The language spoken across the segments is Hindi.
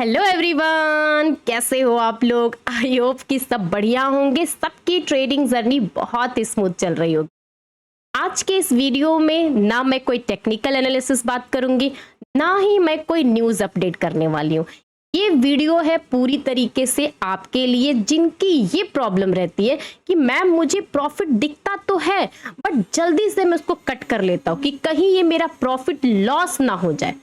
हेलो एवरीवन, कैसे हो आप लोग। आई होप कि सब बढ़िया होंगे। सबकी ट्रेडिंग जर्नी बहुत स्मूथ चल रही होगी। आज के इस वीडियो में ना मैं कोई टेक्निकल एनालिसिस बात करूंगी, ना ही मैं कोई न्यूज़ अपडेट करने वाली हूँ। ये वीडियो है पूरी तरीके से आपके लिए जिनकी ये प्रॉब्लम रहती है कि मैम मुझे प्रॉफिट दिखता तो है बट जल्दी से मैं उसको कट कर लेता हूँ कि कहीं ये मेरा प्रॉफिट लॉस ना हो जाए।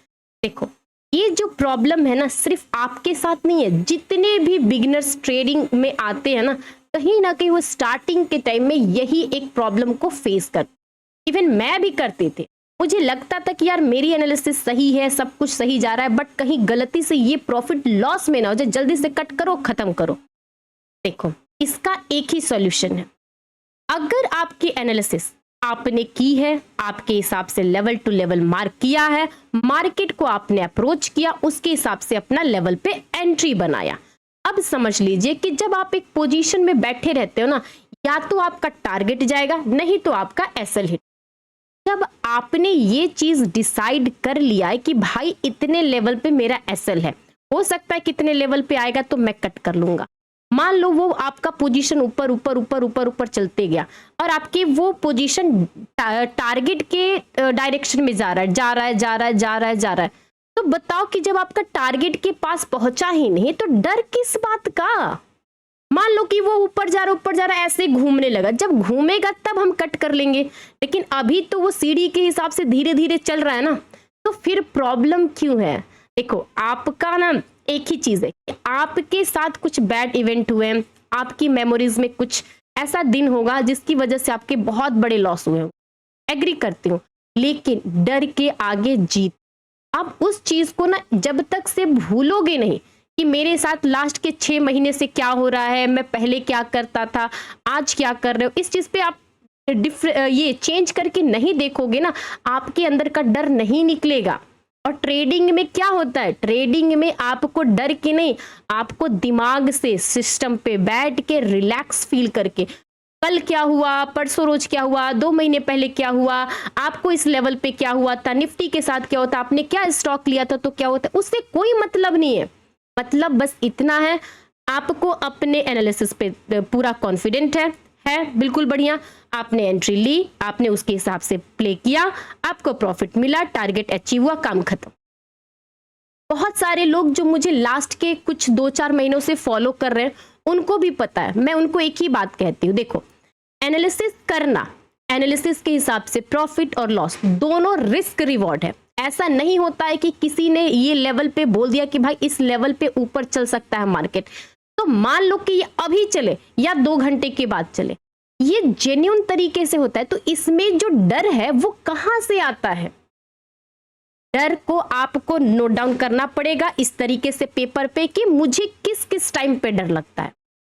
देखो, ये जो प्रॉब्लम है ना सिर्फ आपके साथ नहीं है, जितने भी बिगिनर्स ट्रेडिंग में आते हैं ना कहीं वो स्टार्टिंग के टाइम में यही एक प्रॉब्लम को फेस करते। इवन मैं भी करते थे। मुझे लगता था कि यार मेरी एनालिसिस सही है, सब कुछ सही जा रहा है, बट कहीं गलती से ये प्रॉफिट लॉस में ना हो जाए, जल्दी से कट करो, खत्म करो। देखो, इसका एक ही सॉल्यूशन है। अगर आपकी एनालिसिस आपने की है, आपके हिसाब से लेवल टू लेवल मार्क किया है, मार्केट को आपने अप्रोच किया, उसके हिसाब से अपना लेवल पे एंट्री बनाया। अब समझ लीजिए कि जब आप एक पोजीशन में बैठे रहते हो ना, या तो आपका टारगेट जाएगा, नहीं तो आपका एसएल हिट। जब आपने ये चीज डिसाइड कर लिया है कि भाई इतने लेवल पे मेरा एसएल है, हो सकता है कितने लेवल पे आएगा तो मैं कट कर लूंगा। मान लो वो आपका पोजीशन ऊपर ऊपर ऊपर ऊपर ऊपर चलते गया और आपकी वो पोजीशन टारगेट के डायरेक्शन में जा रहा है, जा रहा है, जा रहा है, जा रहा है, जा रहा है, तो बताओ कि जब आपका टारगेट के पास पहुंचा ही नहीं तो डर किस बात का। मान लो कि वो ऊपर जा रहा ऐसे घूमने लगा, जब घूमेगा तब हम कट कर लेंगे, लेकिन अभी तो वो सीढ़ी के हिसाब से धीरे धीरे चल रहा है ना, तो फिर प्रॉब्लम क्यों है। देखो, आपका ना एक ही चीज है कि आपके साथ कुछ बैड इवेंट हुए, आपकी मेमोरीज में कुछ ऐसा दिन होगा जिसकी वजह से आपके बहुत बड़े लॉस हुए। एग्री करती हूँ, लेकिन डर के आगे जीत। आप उस चीज को ना जब तक से भूलोगे नहीं कि मेरे साथ लास्ट के 6 महीने से क्या हो रहा है, मैं पहले क्या करता था, आज क्या कर रहे हो, इस चीज पे आप ये चेंज करके नहीं देखोगे ना, आपके अंदर का डर नहीं निकलेगा। और ट्रेडिंग में क्या होता है, ट्रेडिंग में आपको डर के नहीं, आपको दिमाग से सिस्टम पे बैठ के रिलैक्स फील करके कल क्या हुआ, परसों रोज क्या हुआ, 2 महीने पहले क्या हुआ, आपको इस लेवल पे क्या हुआ था, निफ्टी के साथ क्या होता, आपने क्या स्टॉक लिया था तो क्या होता, उससे कोई मतलब नहीं है। मतलब बस इतना है, आपको अपने एनालिसिस पे पूरा कॉन्फिडेंट है बिल्कुल बढ़िया। आपने एंट्री ली, आपने उसके हिसाब से प्ले किया, आपको प्रॉफिट मिला, टारगेट अचीव हुआ, काम खत्म। बहुत सारे लोग जो मुझे लास्ट के कुछ 2-4 महीनों से फॉलो कर रहे हैं उनको भी पता है, मैं उनको एक ही बात कहती हूँ, देखो एनालिसिस करना, एनालिसिस के हिसाब से प्रॉफिट और लॉस दोनों रिस्क रिवॉर्ड है। ऐसा नहीं होता है कि किसी ने ये लेवल पे बोल दिया कि भाई इस लेवल पे ऊपर चल सकता है मार्केट, तो मान लो कि ये अभी चले या 2 घंटे के बाद चले, ये जेन्युइन तरीके से होता है। तो इसमें जो डर है वो कहां से आता है, डर को आपको नोट डाउन करना पड़ेगा इस तरीके से पेपर पे कि मुझे किस किस टाइम पे डर लगता है,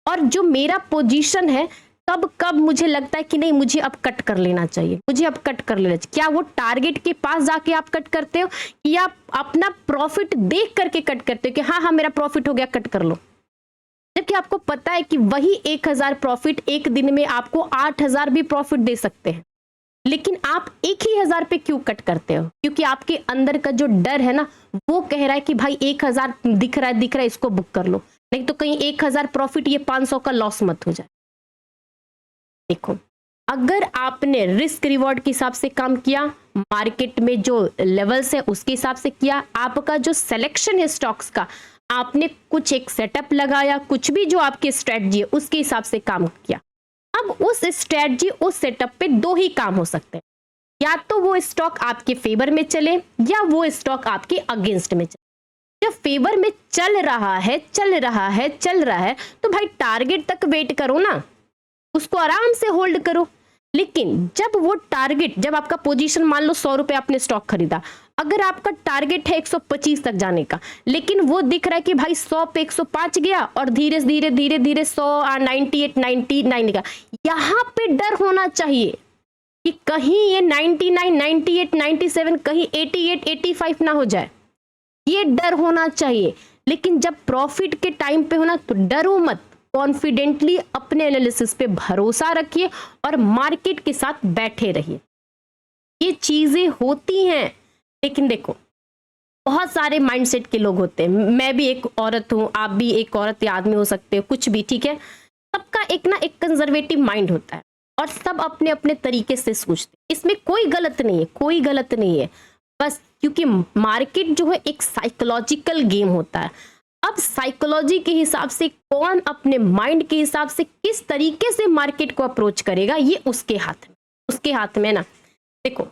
और जो मेरा पोजीशन है कब कब मुझे लगता है कि नहीं मुझे अब कट कर लेना चाहिए, मुझे अब कट कर लेना चाहिए। क्या वो टारगेट के पास जाके आप कट करते हो कि आप अपना प्रॉफिट देख करके कट करते हो कि हाँ हाँ मेरा प्रॉफिट हो गया कट कर लो, जबकि आपको पता है कि वही 1000 प्रॉफिट एक दिन में आपको 8000 भी प्रॉफिट दे सकते हैं, लेकिन आप एक ही 1000 पे क्यों कट करते हो, क्योंकि आपके अंदर का जो डर है ना वो कह रहा है कि भाई 1000 दिख रहा है इसको बुक कर लो, नहीं तो कहीं 1000 प्रॉफिट ये 500 का लॉस मत हो जाए। देखो, अगर आपने रिस्क रिवॉर्ड के हिसाब से काम किया, मार्केट में जो लेवल्स है उसके हिसाब से किया, आपका जो सिलेक्शन है स्टॉक्स का, आपने कुछ एक सेटअप लगाया, कुछ भी जो आपकी स्ट्रेटजी है उसके हिसाब से काम किया। अब उस स्ट्रेटजी उस सेटअप पे 2 ही काम हो सकते हैं, या तो वो स्टॉक आपके फेवर में चले या वो स्टॉक आपके अगेंस्ट में चले। जब फेवर में चल रहा है तो भाई टारगेट तक वेट करो ना, उसको आराम से होल्ड करो। लेकिन जब वो टारगेट, जब आपका पोजीशन मान लो 100 रुपए आपने स्टॉक खरीदा, अगर आपका टारगेट है 125 तक जाने का, लेकिन वो दिख रहा है कि भाई 100 पे 105 गया और धीरे धीरे धीरे धीरे 100 98 99 का, यहाँ पे डर होना चाहिए कि कहीं ये 99 98 97 कहीं 88 85 ना हो जाए, ये डर होना चाहिए। लेकिन जब प्रॉफिट के टाइम पे होना तो डरो मत, कॉन्फिडेंटली अपने एनालिसिस पे भरोसा रखिए और मार्केट के साथ बैठे रहिए। ये चीजें होती हैं, लेकिन देखो बहुत सारे माइंडसेट के लोग होते हैं, मैं भी एक औरत हूँ, आप भी एक औरत या आदमी हो सकते हो, कुछ भी, ठीक है। सबका एक कंजर्वेटिव माइंड होता है और सब अपने अपने तरीके से सोचते हैं। इसमें कोई गलत नहीं है, कोई गलत नहीं है, बस क्योंकि मार्केट जो है एक साइकोलॉजिकल गेम होता है। अब साइकोलॉजी के हिसाब से कौन अपने माइंड के हिसाब से किस तरीके से मार्केट को अप्रोच करेगा, ये उसके हाथ में ना। देखो,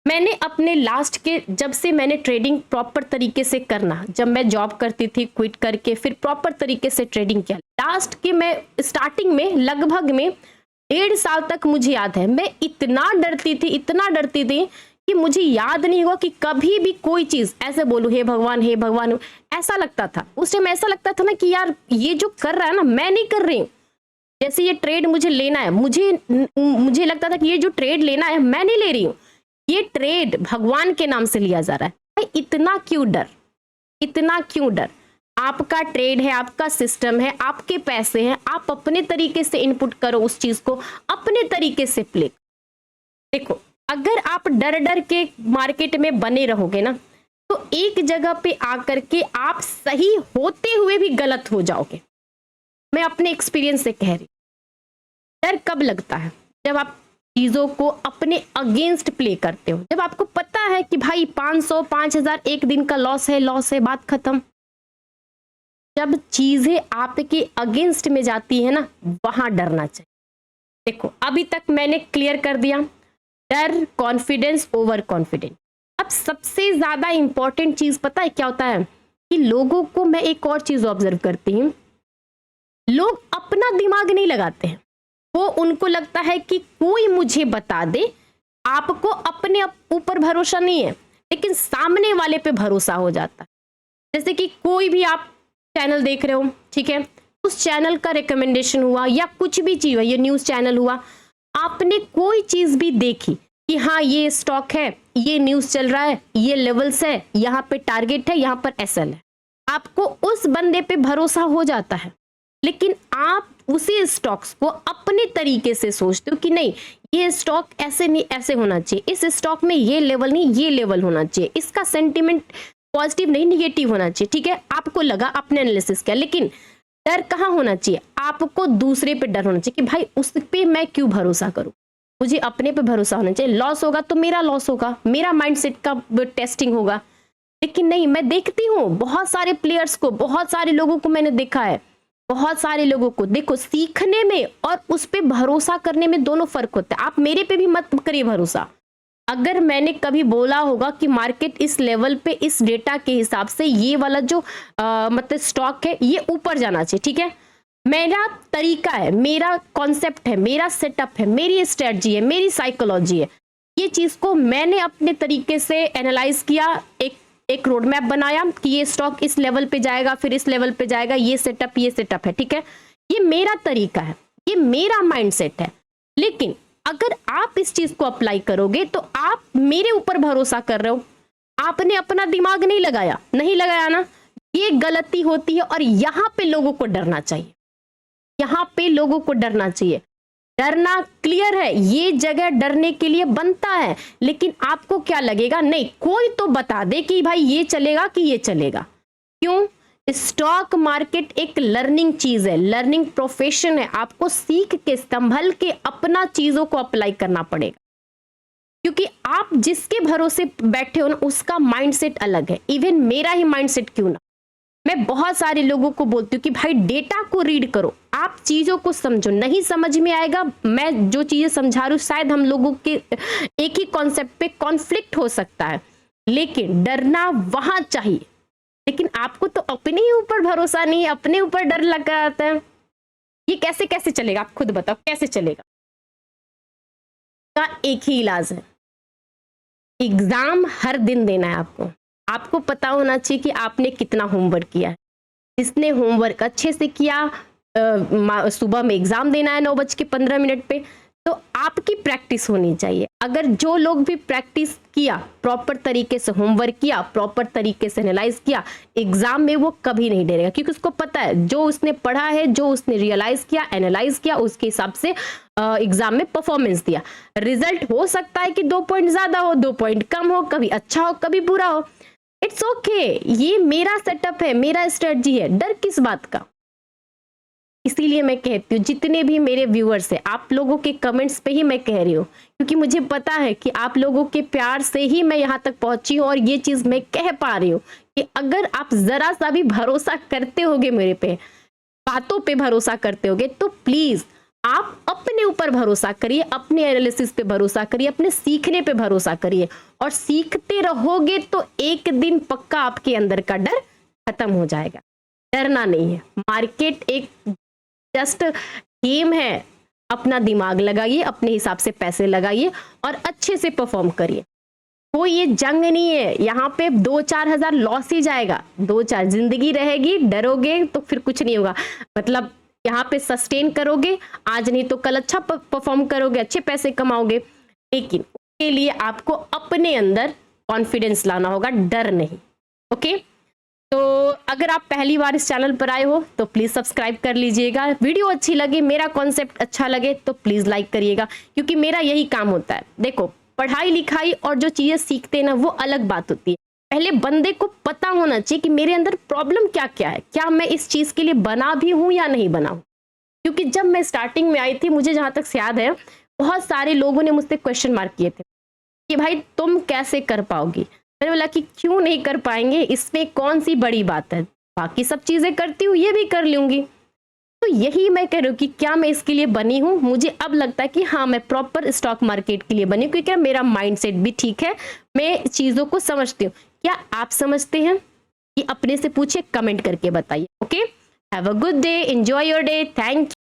मैंने अपने लास्ट के, जब से मैंने ट्रेडिंग प्रॉपर तरीके से करना, जब मैं जॉब करती थी, क्विट करके फिर प्रॉपर तरीके से ट्रेडिंग किया, लास्ट के मैं स्टार्टिंग में लगभग में 1.5 साल तक मुझे याद है, मैं इतना डरती थी कि मुझे याद नहीं हुआ कि कभी भी कोई चीज ऐसे बोलूं हे भगवान, ऐसा लगता था उस टाइम। ऐसा लगता था ना कि यार ये जो कर रहा है ना, मैं नहीं कर रही हूँ। जैसे ये ट्रेड मुझे लेना है, मुझे लगता था कि ये जो ट्रेड लेना है मैं नहीं ले रही हूँ, ये ट्रेड भगवान के नाम से लिया जा रहा है। भाई इतना क्यों डर? आपका ट्रेड है, आपका सिस्टम है, आपके पैसे हैं, आप अपने तरीके से इनपुट करो, उस चीज को अपने तरीके से प्ले। देखो, अगर आप डर के मार्केट में बने रहोगे ना, तो एक जगह पे आकर के आप सही होते हुए भी गलत हो जाओगे। मैं अपने एक्सपीरियंस से कह रही हूं। डर कब लगता है? जब आप चीजों को अपने अगेंस्ट प्ले करते हो, जब आपको पता है कि भाई 500 5000 एक दिन का लॉस है, बात खत्म। जब चीजें आपके अगेंस्ट में जाती है ना, वहां डरना चाहिए। देखो, अभी तक मैंने क्लियर कर दिया, डर, कॉन्फिडेंस, ओवर कॉन्फिडेंस। अब सबसे ज्यादा इंपॉर्टेंट चीज पता है क्या होता है? कि लोगों को, मैं एक और चीज ऑब्जर्व करती हूँ, लोग अपना दिमाग नहीं लगाते हैं। वो, उनको लगता है कि कोई मुझे बता दे। आपको अपने ऊपर भरोसा नहीं है, लेकिन सामने वाले पे भरोसा हो जाता है। जैसे कि कोई भी आप चैनल देख रहे हो, ठीक है, उस चैनल का रिकमेंडेशन हुआ या कुछ भी चीज हुआ, ये न्यूज चैनल हुआ, आपने कोई चीज भी देखी कि हाँ ये स्टॉक है, ये न्यूज चल रहा है, ये लेवल्स है, यहाँ पे टारगेट है, यहाँ पर एसएल है, आपको उस बंदे पे भरोसा हो जाता है। लेकिन आप उसी स्टॉक्स को अपने तरीके से सोचते हो कि नहीं, ये स्टॉक ऐसे नहीं, ऐसे होना चाहिए, इस स्टॉक में ये लेवल नहीं, ये लेवल होना चाहिए, इसका सेंटिमेंट पॉजिटिव नहीं निगेटिव होना चाहिए, ठीक है। आपको लगा, आपने एनालिसिस किया, लेकिन डर कहाँ होना चाहिए? आपको दूसरे पे डर होना चाहिए कि भाई उस पे मैं क्यों भरोसा करूं, मुझे अपने पे भरोसा होना चाहिए। लॉस होगा तो मेरा लॉस होगा, मेरा माइंडसेट का टेस्टिंग होगा। लेकिन नहीं, मैं देखती हूँ बहुत सारे प्लेयर्स को, बहुत सारे लोगों को मैंने देखा है, बहुत सारे लोगों को। देखो, सीखने में और उस पे भरोसा करने में दोनों फर्क होता है। आप मेरे पे भी मत करिए भरोसा। अगर मैंने कभी बोला होगा कि मार्केट इस लेवल पे, इस डेटा के हिसाब से ये वाला जो मतलब स्टॉक है, ये ऊपर जाना चाहिए, ठीक है, मेरा तरीका है, मेरा कॉन्सेप्ट है, मेरा सेटअप है, मेरी स्ट्रेटजी है, मेरी साइकोलॉजी है, ये चीज को मैंने अपने तरीके से एनालाइज किया, एक रोड मैप बनाया कि ये स्टॉक इस लेवल पे जाएगा, फिर इस लेवल पे जाएगा, ये सेटअप है, ठीक है, ये मेरा तरीका है, ये मेरा माइंडसेट है। लेकिन अगर आप इस चीज को अप्लाई करोगे तो आप मेरे ऊपर भरोसा कर रहे हो, आपने अपना दिमाग नहीं लगाया ना, ये गलती होती है। और यहां पे लोगों को डरना चाहिए, डरना क्लियर है, ये जगह डरने के लिए बनता है। लेकिन आपको क्या लगेगा, नहीं कोई तो बता दे कि भाई ये चलेगा कि ये चलेगा। क्यों? स्टॉक मार्केट एक लर्निंग चीज है, लर्निंग प्रोफेशन है। आपको सीख के, संभल के अपना चीजों को अप्लाई करना पड़ेगा, क्योंकि आप जिसके भरोसे बैठे हो ना, उसका माइंडसेट अलग है। इवन मेरा ही माइंडसेट क्यों ना, मैं बहुत सारे लोगों को बोलती हूँ कि भाई डेटा को रीड करो, आप चीजों को समझो। नहीं समझ में आएगा, मैं जो चीजें समझा रही हूँ, शायद हम लोगों के एक ही कॉन्सेप्ट पे कॉन्फ्लिक्ट हो सकता है, लेकिन डरना वहां चाहिए। लेकिन आपको तो अपने ही ऊपर भरोसा नहीं है, अपने ऊपर डर लगा आता है। ये कैसे चलेगा? आप खुद बताओ कैसे चलेगा? का एक ही इलाज है, एग्जाम हर दिन देना है आपको पता होना चाहिए कि आपने कितना होमवर्क किया है। जिसने होमवर्क अच्छे से किया, सुबह में एग्जाम देना है 9:15 पे, तो आपकी प्रैक्टिस होनी चाहिए। अगर जो लोग भी प्रैक्टिस किया, प्रॉपर तरीके से होमवर्क किया, प्रॉपर तरीके से एनालाइज किया, एग्जाम में वो कभी नहीं डरेगा, क्योंकि उसको पता है जो उसने पढ़ा है, जो उसने रियलाइज किया, एनालाइज किया, उसके हिसाब से एग्जाम में परफॉर्मेंस दिया। रिजल्ट हो सकता है कि 2 पॉइंट ज्यादा हो, 2 पॉइंट कम हो, कभी अच्छा हो, कभी बुरा हो, इट्स ओके, ये मेरा सेटअप है, मेरा स्ट्रेटजी है, डर किस बात का। इसीलिए मैं कहती हूँ जितने भी मेरे व्यूअर्स हैं, आप लोगों के कमेंट्स पे ही मैं कह रही हूँ, क्योंकि मुझे पता है कि आप लोगों के प्यार से ही मैं यहाँ तक पहुंची हूँ और ये चीज मैं कह पा रही हूँ कि अगर आप जरा सा भी भरोसा करते होगे मेरे पे, बातों पे भरोसा करते होगे, तो प्लीज आप अपने ऊपर भरोसा करिए, अपने एनालिसिस पे भरोसा करिए, अपने सीखने पे भरोसा करिए, और सीखते रहोगे तो एक दिन पक्का आपके अंदर का डर खत्म हो जाएगा। डरना नहीं है, मार्केट एक जस्ट गेम है, अपना दिमाग लगाइए, अपने हिसाब से पैसे लगाइए और अच्छे से परफॉर्म करिए। कोई ये जंग नहीं है, यहाँ पे 2-4 हजार लॉस ही जाएगा, 2-4 जिंदगी रहेगी, डरोगे तो फिर कुछ नहीं होगा। मतलब यहाँ पे सस्टेन करोगे, आज नहीं तो कल अच्छा परफॉर्म करोगे, अच्छे पैसे कमाओगे, लेकिन उसके लिए आपको अपने अंदर कॉन्फिडेंस लाना होगा, डर नहीं। ओके, तो अगर आप पहली बार इस चैनल पर आए हो तो प्लीज सब्सक्राइब कर लीजिएगा। वीडियो अच्छी लगे, मेरा कॉन्सेप्ट अच्छा लगे तो प्लीज लाइक करिएगा, क्योंकि मेरा यही काम होता है। देखो, पढ़ाई लिखाई और जो चीजें सीखते हैं ना, वो अलग बात होती है। पहले बंदे को पता होना चाहिए कि मेरे अंदर प्रॉब्लम क्या क्या है, क्या मैं इस चीज के लिए बना भी हूं या नहीं बना हूं। क्योंकि जब मैं स्टार्टिंग में आई थी, मुझे जहां तक याद है, बहुत सारे लोगों ने मुझसे क्वेश्चन मार्क किए थे कि भाई तुम कैसे कर पाओगी। मैंने बोला कि क्यों नहीं कर पाएंगे, इसमें कौन सी बड़ी बात है, बाकी सब चीजें करती हूँ, ये भी कर लूंगी। तो यही मैं कह रही हूँ कि क्या मैं इसके लिए बनी हूँ। मुझे अब लगता है कि हाँ, मैं प्रॉपर स्टॉक मार्केट के लिए बनी हूँ, क्योंकि मेरा माइंडसेट भी ठीक है, मैं चीजों को समझती हूँ। क्या आप समझते हैं? ये अपने से पूछे, कमेंट करके बताइए। Okay, have a good day, enjoy your day, thank you.